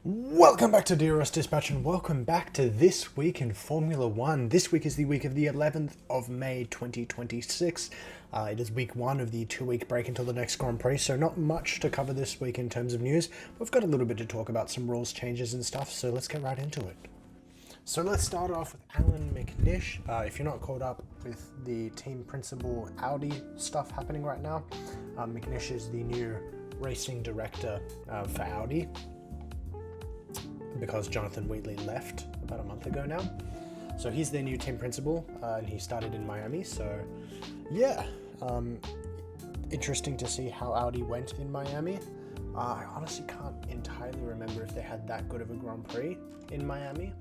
Welcome back to DRS Dispatch and welcome back to This Week in Formula 1. This week is the week of the 11th of May 2026. It is week 1 of the 2-week break until the next Grand Prix, so not much to cover this week in terms of news. We've got a little bit to talk about, some rules changes and stuff, so let's get right into it. So let's start off with Alan McNish. If you're not caught up with the team principal Audi stuff happening right now, McNish is the new racing director for Audi, because Jonathan Wheatley left about a month ago now. So he's their new team principal, and he started in Miami. So yeah, interesting to see how Audi went in Miami. I honestly can't entirely remember if they had that good of a Grand Prix in Miami.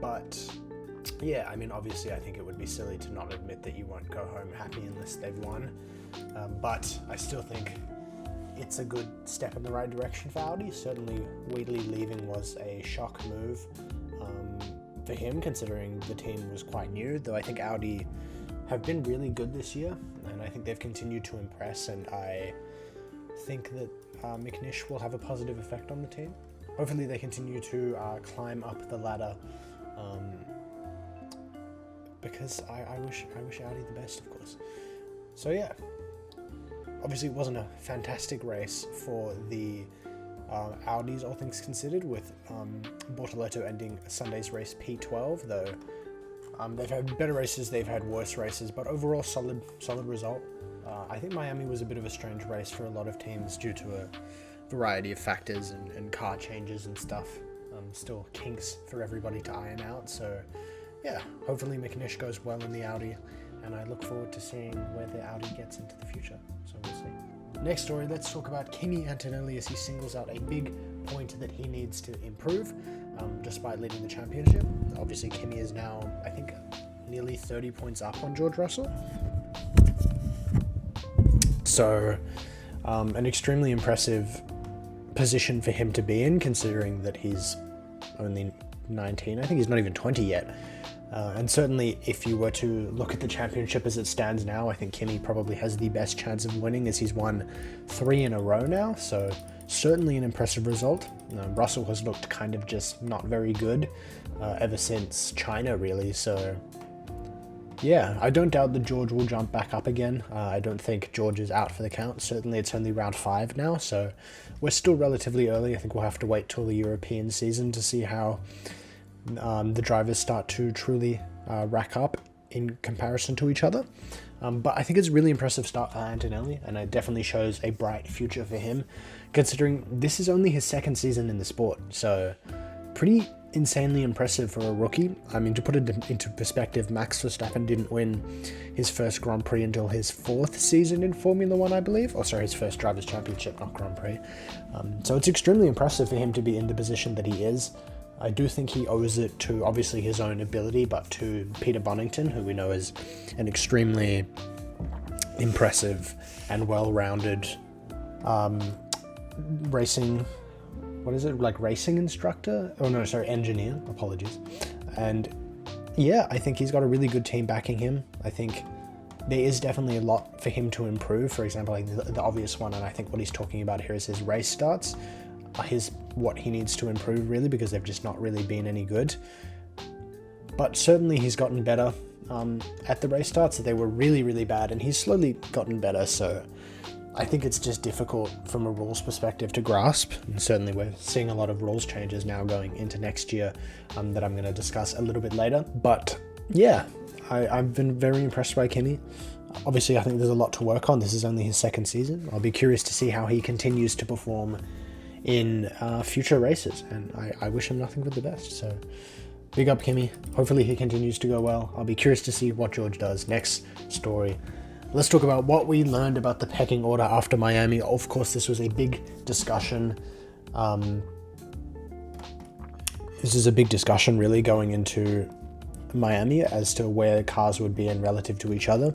But yeah, I mean, obviously I think it would be silly to not admit that you won't go home happy unless they've won. But I still think it's a good step in the right direction for Audi. Certainly Wheatley leaving was a shock move for him, considering the team was quite new, though I think Audi have been really good this year, and I think they've continued to impress, and I think that McNish will have a positive effect on the team. Hopefully they continue to climb up the ladder, because I wish Audi the best, of course. So yeah. Obviously, it wasn't a fantastic race for the Audis, all things considered, with Bortoleto ending Sunday's race P12, though they've had better races, they've had worse races, but overall solid result. I think Miami was a bit of a strange race for a lot of teams due to a variety of factors and car changes and stuff. Still kinks for everybody to iron out, so yeah, hopefully McNish goes well in the Audi, and I look forward to seeing where the Audi gets into the future, so we'll see. Next story, let's talk about Kimi Antonelli as he singles out a big point that he needs to improve, despite leading the championship. Obviously, Kimi is now, I think, nearly 30 points up on George Russell. So, an extremely impressive position for him to be in, considering that he's only 19. I think he's not even 20 yet. And certainly, if you were to look at the championship as it stands now, I think Kimi probably has the best chance of winning, as he's won 3 in a row now, so certainly an impressive result. Russell has looked kind of just not very good ever since China, really, so yeah, I don't doubt that George will jump back up again. I don't think George is out for the count. Certainly it's only round 5 now, so we're still relatively early. I think we'll have to wait till the European season to see how the drivers start to truly rack up in comparison to each other. But I think it's a really impressive start for Antonelli, and it definitely shows a bright future for him, considering this is only his 2nd season in the sport. So pretty insanely impressive for a rookie. I mean, to put it into perspective, Max Verstappen didn't win his first Grand Prix until his 4th season in Formula 1, I believe. Or sorry, his first Drivers' Championship, not Grand Prix. So it's extremely impressive for him to be in the position that he is. I do think he owes it to, obviously, his own ability, but to Peter Bonington, who we know is an extremely impressive and well-rounded racing instructor? Oh no, sorry, engineer, apologies. And yeah, I think he's got a really good team backing him. I think there is definitely a lot for him to improve. For example, like the obvious one, and I think what he's talking about here is his race starts. What he needs to improve, really, because they've just not really been any good. But certainly he's gotten better at the race starts. They were really, really bad, and he's slowly gotten better, so I think it's just difficult from a rules perspective to grasp, and certainly we're seeing a lot of rules changes now going into next year that I'm going to discuss a little bit later. But yeah, I've been very impressed by Kimi. Obviously, I think there's a lot to work on. This is only his 2nd season. I'll be curious to see how he continues to perform in future races, and I wish him nothing but the best. So big up Kimi. Hopefully he continues to go well. I'll be curious to see what George does. Next story, let's talk about what we learned about the pecking order after Miami. Of course, this was a big discussion. This is a big discussion really going into Miami as to where cars would be in relative to each other.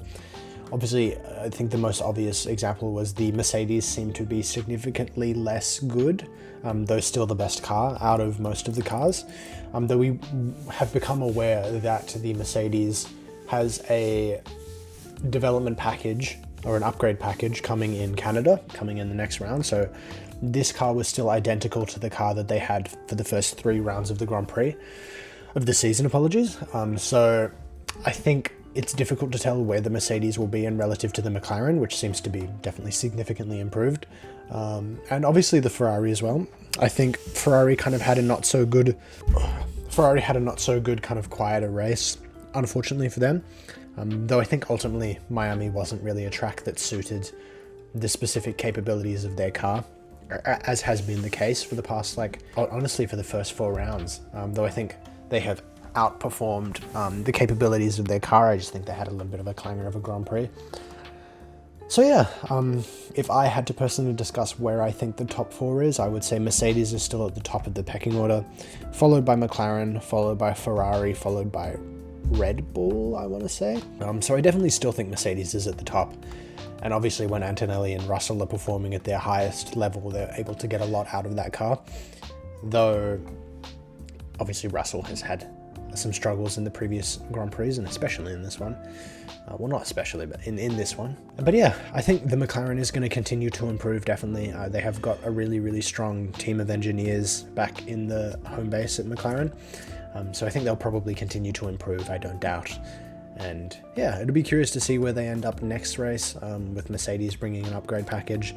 Obviously, I think the most obvious example was the Mercedes seemed to be significantly less good, though still the best car out of most of the cars. Though we have become aware that the Mercedes has a development package or an upgrade package coming in Canada, coming in the next round. So this car was still identical to the car that they had for the first 3 rounds of the Grand Prix of the season, apologies. So I think it's difficult to tell where the Mercedes will be in relative to the McLaren, which seems to be definitely significantly improved. And obviously the Ferrari as well. I think Ferrari had a not so good kind of quieter race, unfortunately for them. Though I think ultimately Miami wasn't really a track that suited the specific capabilities of their car, as has been the case for the past, honestly, for the first 4 rounds. Though I think they have outperformed the capabilities of their car. I just think they had a little bit of a clanger of a Grand Prix. So yeah, if I had to personally discuss where I think the top 4 is, I would say Mercedes is still at the top of the pecking order, followed by McLaren, followed by Ferrari, followed by Red Bull, I want to say. So I definitely still think Mercedes is at the top. And obviously when Antonelli and Russell are performing at their highest level, they're able to get a lot out of that car. Though, obviously Russell has had some struggles in the previous Grand Prix, and especially in this one. Well, not especially, but in this one. But yeah, I think the McLaren is going to continue to improve, definitely. They have got a really, really strong team of engineers back in the home base at McLaren. So I think they'll probably continue to improve, I don't doubt. And yeah, it'll be curious to see where they end up next race, with Mercedes bringing an upgrade package.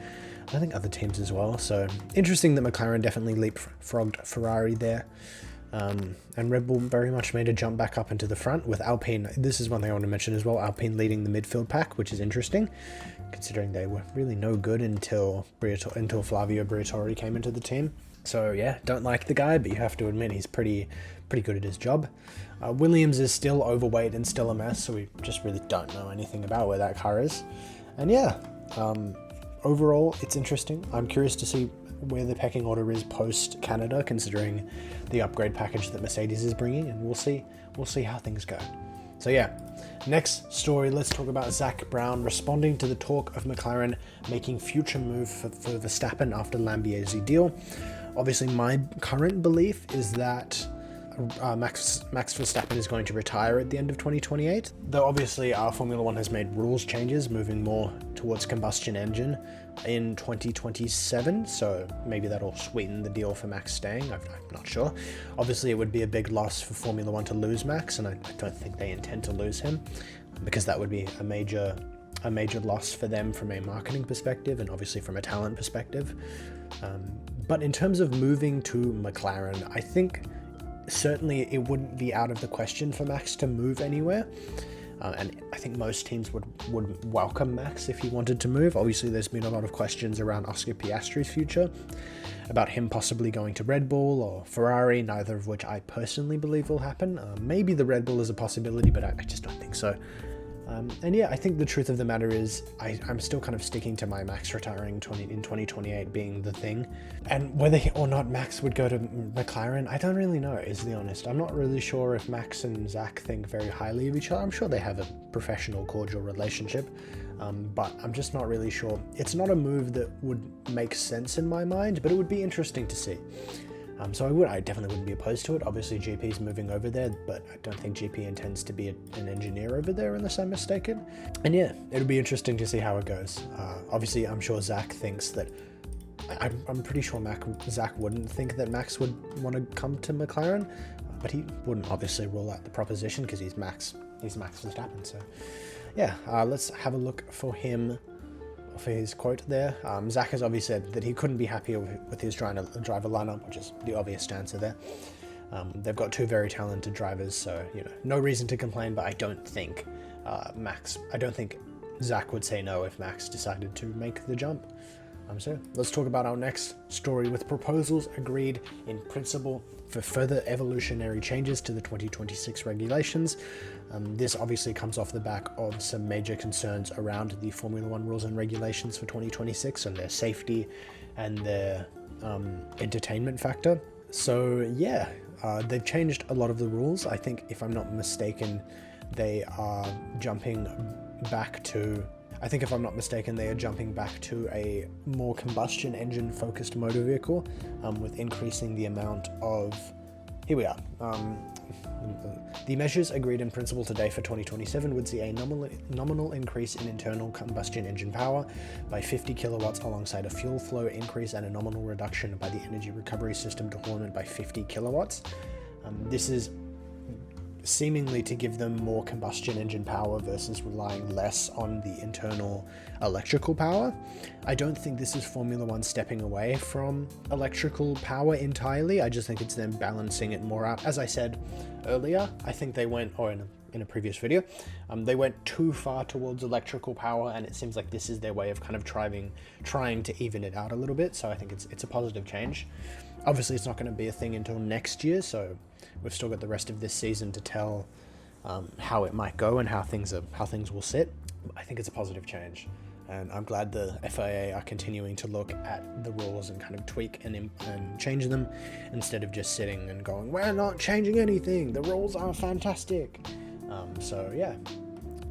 I think other teams as well. So interesting that McLaren definitely leapfrogged Ferrari there. And Red Bull very much made a jump back up into the front with Alpine. This is one thing I want to mention as well. Alpine leading the midfield pack, which is interesting, considering they were really no good until Flavio Briatore came into the team. So yeah, don't like the guy, but you have to admit he's pretty good at his job. Williams is still overweight and still a mess, so we just really don't know anything about where that car is. And yeah, overall, it's interesting. I'm curious to see where the pecking order is post Canada, considering the upgrade package that Mercedes is bringing, and we'll see how things go. So yeah, next story, let's talk about Zak Brown responding to the talk of McLaren making future move for Verstappen after Lambiase deal. Obviously, my current belief is that Max Verstappen is going to retire at the end of 2028, though obviously Formula 1 has made rules changes, moving more towards combustion engine in 2027, so maybe that'll sweeten the deal for Max staying. I'm not sure. Obviously, it would be a big loss for Formula 1 to lose Max, and I don't think they intend to lose him, because that would be a major loss for them from a marketing perspective and obviously from a talent perspective. But in terms of moving to McLaren, I think certainly it wouldn't be out of the question for Max to move anywhere. And I think most teams would welcome Max if he wanted to move. Obviously, there's been a lot of questions around Oscar Piastri's future, about him possibly going to Red Bull or Ferrari, neither of which I personally believe will happen. Maybe the Red Bull is a possibility, but I just don't think so. And yeah, I think the truth of the matter is I'm still kind of sticking to my Max retiring in 2028 being the thing. And whether or not Max would go to McLaren, I don't really know, is the honest. I'm not really sure if Max and Zak think very highly of each other. I'm sure they have a professional, cordial relationship, but I'm just not really sure. It's not a move that would make sense in my mind, but it would be interesting to see. So I definitely wouldn't be opposed to it. Obviously, GP's moving over there, but I don't think GP intends to be an engineer over there unless I'm mistaken. And yeah, it'll be interesting to see how it goes. Obviously, I'm sure Zak thinks that... I'm pretty sure Zak wouldn't think that Max would want to come to McLaren, but he wouldn't obviously rule out the proposition because he's Max Verstappen. So yeah, let's have a look for him. For his quote there, Zak has obviously said that he couldn't be happier with his driver lineup, which is the obvious answer there. They've got 2 very talented drivers, so no reason to complain. But I don't think Zak would say no if Max decided to make the jump. So let's talk about our next story, with proposals agreed in principle for further evolutionary changes to the 2026 regulations. This obviously comes off the back of some major concerns around the Formula 1 rules and regulations for 2026 and their safety and their entertainment factor. So yeah, they've changed a lot of the rules. I think, if I'm not mistaken, they are jumping back to a more combustion engine focused motor vehicle, with increasing the amount of here we are. The measures agreed in principle today for 2027 would see a nominal increase in internal combustion engine power by 50 kilowatts alongside a fuel flow increase and a nominal reduction by the energy recovery system deployment by 50 kilowatts. This is seemingly to give them more combustion engine power versus relying less on the internal electrical power. I don't think this is Formula One stepping away from electrical power entirely. I just think it's them balancing it more out. As I said earlier, I think they went, or in a previous video, they went too far towards electrical power, and it seems like this is their way of kind of trying to even it out a little bit. So I think it's a positive change. Obviously, it's not going to be a thing until next year, so we've still got the rest of this season to tell how it might go and how things will sit. I think it's a positive change, and I'm glad the FIA are continuing to look at the rules and kind of tweak and change them instead of just sitting and going, we're not changing anything, the rules are fantastic. So yeah,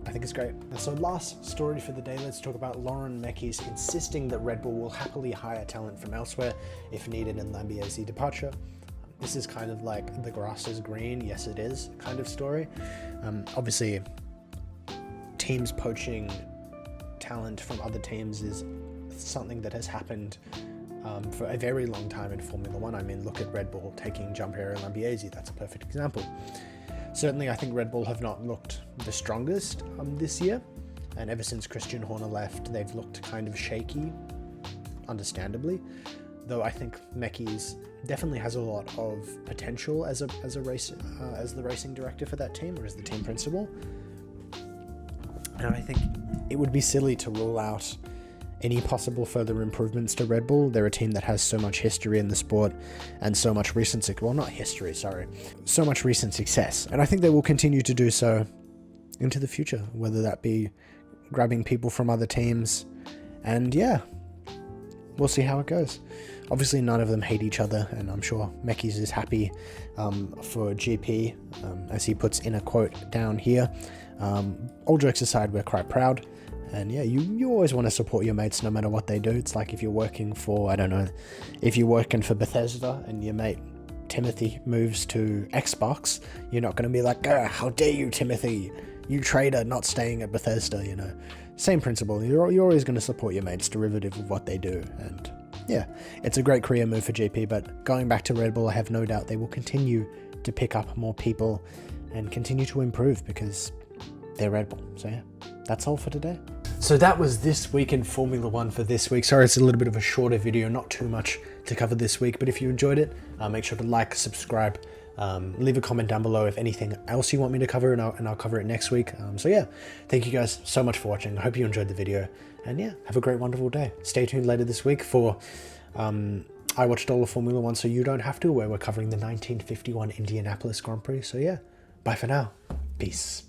I think it's great. And so last story for the day, let's talk about Laurent Mekies insisting that Red Bull will happily hire talent from elsewhere if needed in Lambiase departure. This is kind of like the grass is green, yes it is kind of story. Obviously, teams poaching talent from other teams is something that has happened for a very long time in Formula One. I mean, look at Red Bull taking Gianpiero Lambiase, that's a perfect example. Certainly, I think Red Bull have not looked the strongest this year, and ever since Christian Horner left, they've looked kind of shaky, understandably. Though I think Mekies definitely has a lot of potential as the racing director for that team, or as the team principal. And I think it would be silly to rule out any possible further improvements to Red Bull. They're a team that has so much history in the sport and so much recent so much recent success. And I think they will continue to do so into the future, whether that be grabbing people from other teams. And yeah, we'll see how it goes. Obviously, none of them hate each other, and I'm sure Mekies is happy for GP, as he puts in a quote down here. All jokes aside, we're quite proud. And yeah, you always want to support your mates no matter what they do. It's like if you're working for, I don't know, if you're working for Bethesda and your mate Timothy moves to Xbox, you're not going to be like, how dare you, Timothy, you traitor, not staying at Bethesda, you know. Same principle, you're always going to support your mates, derivative of what they do. And yeah, it's a great career move for GP, but going back to Red Bull, I have no doubt they will continue to pick up more people and continue to improve because they're Red Bull. So yeah, that's all for today. So that was this week in Formula One for this week. Sorry, it's a little bit of a shorter video, not too much to cover this week, but if you enjoyed it, make sure to like, subscribe, leave a comment down below if anything else you want me to cover, and I'll cover it next week. So yeah, thank you guys so much for watching. I hope you enjoyed the video, and yeah, have a great, wonderful day. Stay tuned later this week for I watched all of Formula One, so you don't have to, where we're covering the 1951 Indianapolis Grand Prix. So yeah, bye for now. Peace.